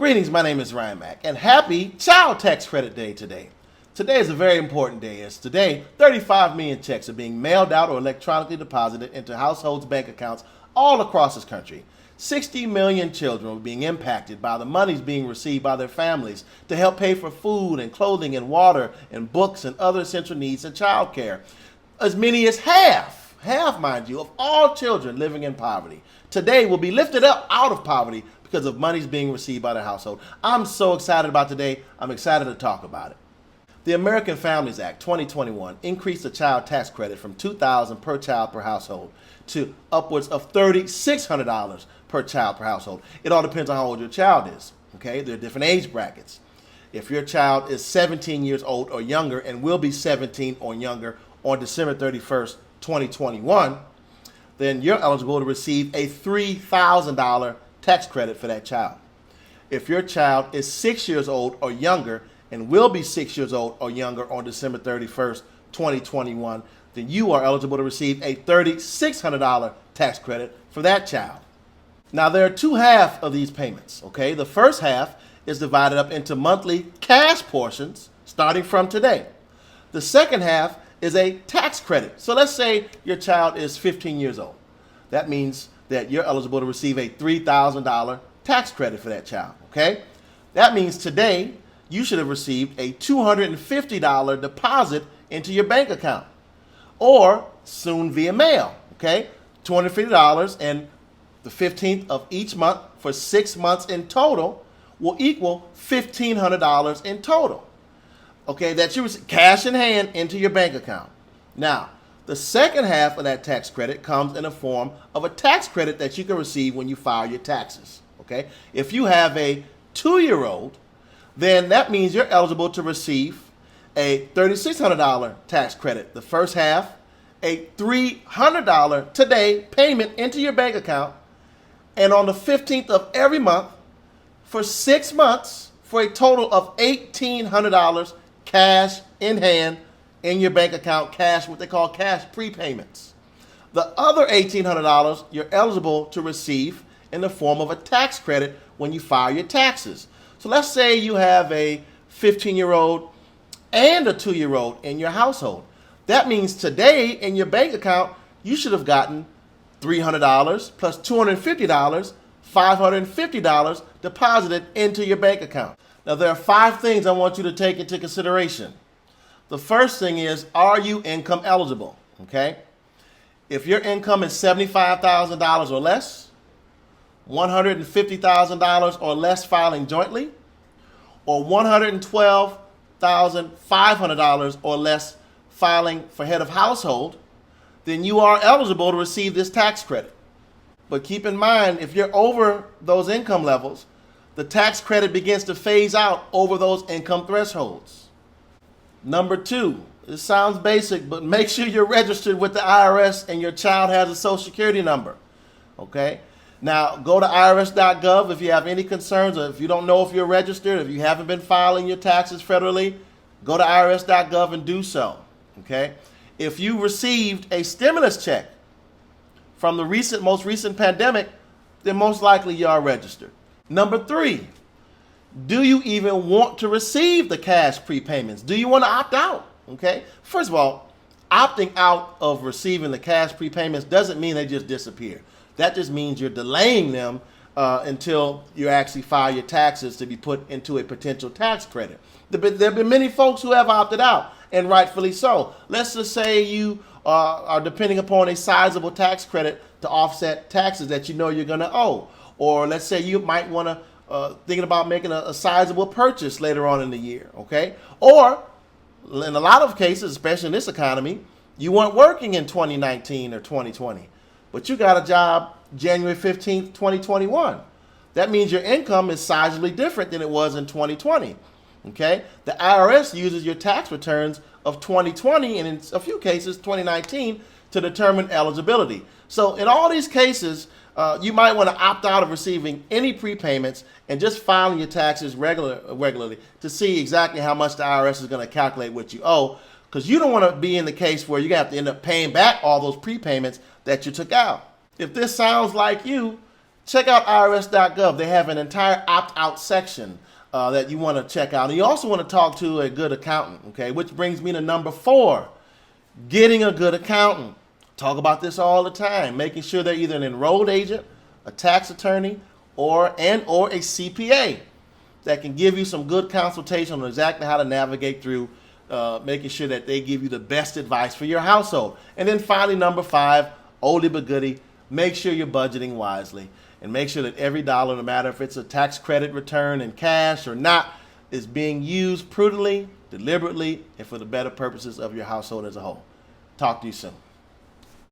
Greetings, my name is Ryan Mack, and happy Child Tax Credit Day today. Today is a very important day, as today 35 million checks are being mailed out or electronically deposited into households' bank accounts all across this country. 60 million children are being impacted by the monies being received by their families to help pay for food and clothing and water and books and other essential needs and child care. As many as half, mind you, of all children living in poverty today will be lifted up out of poverty because of monies being received by their household. I'm so excited about today. I'm excited to talk about it. The American Families Act 2021 increased the child tax credit from $2,000 per child per household to upwards of $3,600 per child per household. It all depends on how old your child is. Okay, there are different age brackets. If your child is 17 years old or younger and will be 17 or younger on December 31st, 2021, then you're eligible to receive a $3,000 tax credit for that child. If your child is 6 years old or younger and will be 6 years old or younger on December 31st, 2021, then you are eligible to receive a $3,600 tax credit for that child. Now, there are two halves of these payments, okay? The first half is divided up into monthly cash portions starting from today. The second half is a tax credit. So let's say your child is 15 years old. That means that you're eligible to receive a $3,000 tax credit for that child, okay? That means today you should have received a $250 deposit into your bank account, or soon via mail, okay? $250 and the 15th of each month for 6 months in total will equal $1,500 in total, okay? That you receive cash in hand into your bank account. Now, the second half of that tax credit comes in the form of a tax credit that you can receive when you file your taxes, okay? If you have a 2-year-old, then that means you're eligible to receive a $3,600 tax credit. The first half, a $300 today payment into your bank account, and on the 15th of every month for 6 months for a total of $1,800 cash in hand in your bank account, cash, what they call cash prepayments. The other $1,800 you're eligible to receive in the form of a tax credit when you file your taxes. So let's say you have a 15-year-old and a 2-year-old in your household. That means today in your bank account, you should have gotten $300 plus $250, $550 deposited into your bank account. Now, there are 5 things I want you to take into consideration. The first thing is, are you income eligible? Okay? If your income is $75,000 or less, $150,000 or less filing jointly, or $112,500 or less filing for head of household, then you are eligible to receive this tax credit. But keep in mind, if you're over those income levels, the tax credit begins to phase out over those income thresholds. Number 2, it sounds basic, but make sure you're registered with the IRS and your child has a Social Security number, okay? Now, go to IRS.gov if you have any concerns, or if you don't know if you're registered, if you haven't been filing your taxes federally, go to IRS.gov and do so, okay? If you received a stimulus check from the most recent pandemic, then most likely you are registered. Number 3, do you even want to receive the cash prepayments? Do you want to opt out? Okay. First of all, opting out of receiving the cash prepayments doesn't mean they just disappear. That just means you're delaying them until you actually file your taxes to be put into a potential tax credit. There have been many folks who have opted out, and rightfully so. Let's just say you are depending upon a sizable tax credit to offset taxes that you know you're going to owe. Or let's say you might want to thinking about making a sizable purchase later on in the year, okay? Or in a lot of cases, especially in this economy, you weren't working in 2019 or 2020, but you got a job January 15th, 2021. That means your income is sizably different than it was in 2020, okay? The IRS uses your tax returns of 2020 and in a few cases 2019 to determine eligibility. So in all these cases, you might want to opt out of receiving any prepayments and just filing your taxes regularly to see exactly how much the IRS is going to calculate what you owe, because you don't want to be in the case where you have to end up paying back all those prepayments that you took out. If this sounds like you, check out IRS.gov. They have an entire opt-out section that you want to check out. And you also want to talk to a good accountant, okay? Which brings me to number 4, getting a good accountant. Talk about this all the time, making sure they're either an enrolled agent, a tax attorney, or a CPA that can give you some good consultation on exactly how to navigate through making sure that they give you the best advice for your household. And then finally, number 5, oldie but goodie, make sure you're budgeting wisely and make sure that every dollar, no matter if it's a tax credit return in cash or not, is being used prudently, deliberately, and for the better purposes of your household as a whole. Talk to you soon.